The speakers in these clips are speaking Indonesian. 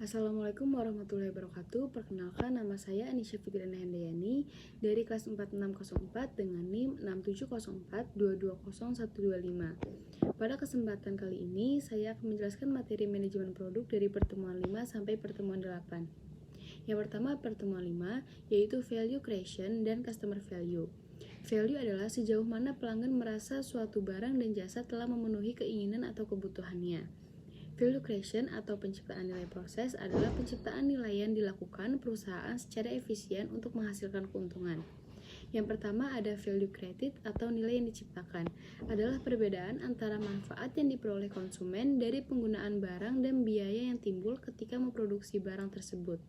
Assalamualaikum warahmatullahi wabarakatuh. Perkenalkan, nama saya Anisha Fitriana Handayani dari kelas 4604 dengan NIM 6704220125. Pada kesempatan kali ini, saya akan menjelaskan materi manajemen produk dari pertemuan 5 sampai pertemuan 8. Yang pertama, pertemuan 5, yaitu value creation dan customer value. Value adalah sejauh mana pelanggan merasa suatu barang dan jasa telah memenuhi keinginan atau kebutuhannya. Value creation atau penciptaan nilai proses adalah penciptaan nilai yang dilakukan perusahaan secara efisien untuk menghasilkan keuntungan. Yang pertama ada value created atau nilai yang diciptakan, adalah perbedaan antara manfaat yang diperoleh konsumen dari penggunaan barang dan biaya yang timbul ketika memproduksi barang tersebut.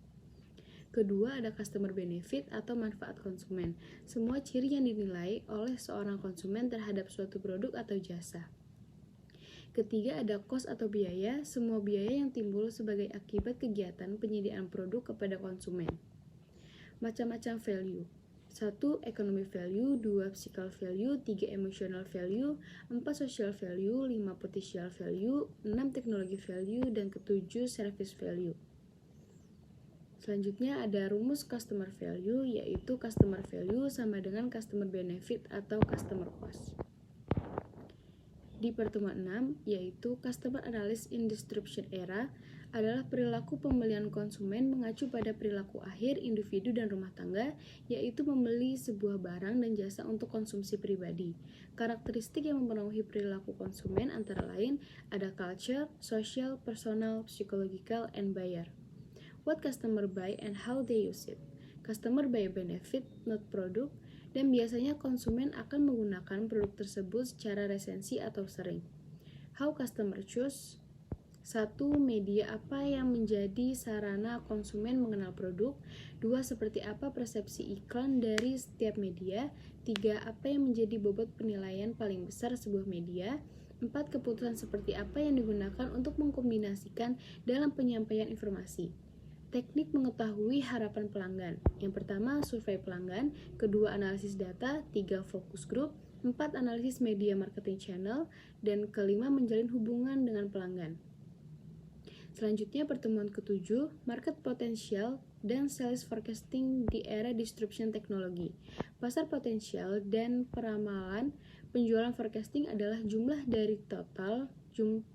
Kedua ada customer benefit atau manfaat konsumen, semua ciri yang dinilai oleh seorang konsumen terhadap suatu produk atau jasa. Ketiga ada cost atau biaya, semua biaya yang timbul sebagai akibat kegiatan penyediaan produk kepada konsumen. Macam-macam value. 1. Economic value, 2. Physical value, 3. Emotional value, 4. Social value, 5. Potential value, 6. Teknologi value, dan ke-7 service value. Selanjutnya ada rumus customer value, yaitu customer value sama dengan customer benefit atau customer cost. Di pertemuan 6, yaitu Customer Analysis in Disruption Era, adalah perilaku pembelian konsumen mengacu pada perilaku akhir individu dan rumah tangga, yaitu membeli sebuah barang dan jasa untuk konsumsi pribadi. Karakteristik yang memenuhi perilaku konsumen antara lain ada culture, social, personal, psychological, and buyer. What customer buy and how they use it. Customer buy benefit, not product, dan biasanya konsumen akan menggunakan produk tersebut secara resensi atau sering. How customer choose. 1. Media apa yang menjadi sarana konsumen mengenal produk. 2. Seperti apa persepsi iklan dari setiap media. 3. Apa yang menjadi bobot penilaian paling besar sebuah media. 4. Keputusan seperti apa yang digunakan untuk mengkombinasikan dalam penyampaian informasi. Teknik mengetahui harapan pelanggan. Yang pertama, survei pelanggan. Kedua, analisis data. 3. Focus group. 4. Analisis media marketing channel. Dan kelima, menjalin hubungan dengan pelanggan. Selanjutnya, pertemuan ke-7, market potential dan sales forecasting di era disruption teknologi. Pasar potensial dan peramalan penjualan forecasting adalah jumlah dari total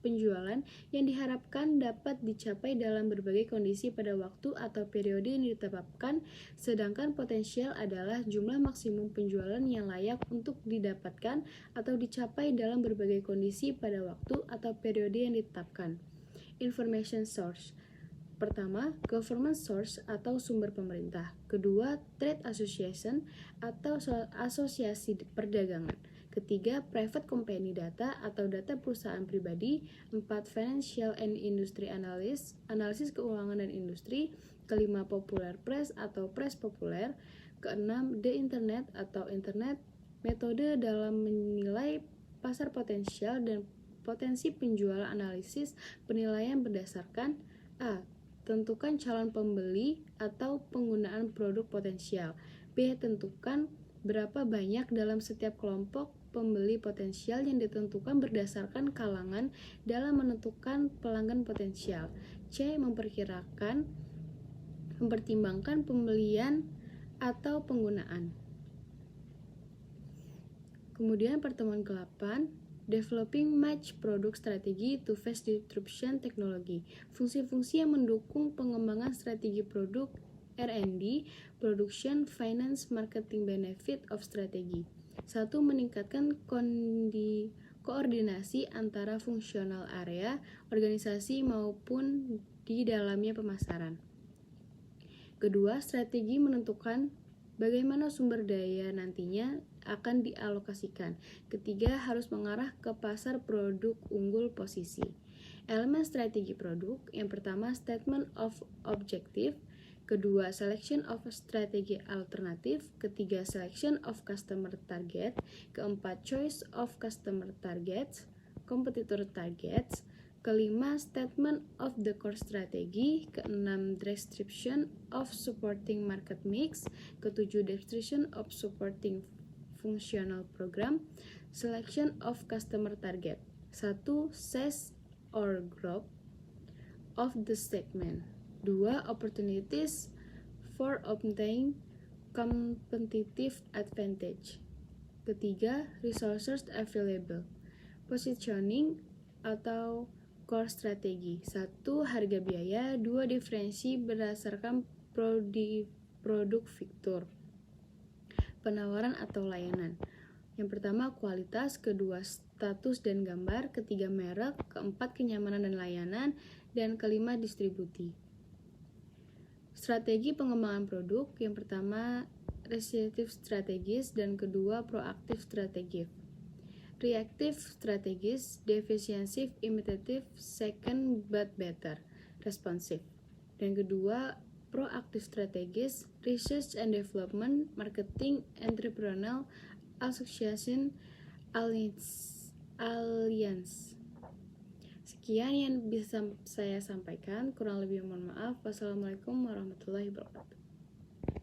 penjualan yang diharapkan dapat dicapai dalam berbagai kondisi pada waktu atau periode yang ditetapkan, sedangkan potensial adalah jumlah maksimum penjualan yang layak untuk didapatkan atau dicapai dalam berbagai kondisi pada waktu atau periode yang ditetapkan. Information source. Pertama, government source atau sumber pemerintah. Kedua, trade association atau asosiasi perdagangan. Ketiga, private company data atau data perusahaan pribadi. 4. Financial and industry analysis, analisis keuangan dan industri. Kelima, popular press atau press populer. Keenam, the internet atau internet, metode dalam menilai pasar potensial dan potensi penjualan. Analisis penilaian berdasarkan A. Tentukan calon pembeli atau penggunaan produk potensial. B. Tentukan berapa banyak dalam setiap kelompok pembeli potensial yang ditentukan berdasarkan kalangan dalam menentukan pelanggan potensial. C. Mempertimbangkan pembelian atau penggunaan. Kemudian pertemuan ke-8, Developing Match Product Strategy to Face Disruption Technology. Fungsi-fungsi yang mendukung pengembangan strategi produk R&D, Production, Finance, Marketing Benefit of Strategy. 1. Meningkatkan koordinasi antara fungsional area, organisasi maupun di dalamnya pemasaran. Kedua, strategi menentukan bagaimana sumber daya nantinya akan dialokasikan. Ketiga, harus mengarah ke pasar produk unggul posisi. Elemen strategi produk, yang pertama statement of objective, kedua selection of strategi alternatif, ketiga selection of customer target, keempat choice of customer targets, competitor targets, kelima statement of the core strategy, keenam description of supporting market mix, ketujuh description of supporting functional program, selection of customer target. 1. Size or growth of the segment. 2. Opportunities for obtaining competitive advantage. Ketiga, resources available. Positioning atau core strategi. 1. Harga biaya. 2. Diferensi berdasarkan produk fitur, penawaran atau layanan. Yang pertama, kualitas. Kedua, status dan gambar. Ketiga, merek. Keempat, kenyamanan dan layanan. Dan kelima, distribusi. Strategi pengembangan produk. Yang pertama, reactive strategies, dan kedua, proactive strategies. Reactive strategies, defensive, imitative, second but better, responsive. Dan kedua, proactive strategies, research and development, marketing, entrepreneurial, association, alliance. Sekian yang bisa saya sampaikan, kurang lebih mohon maaf. Wassalamualaikum warahmatullahi wabarakatuh.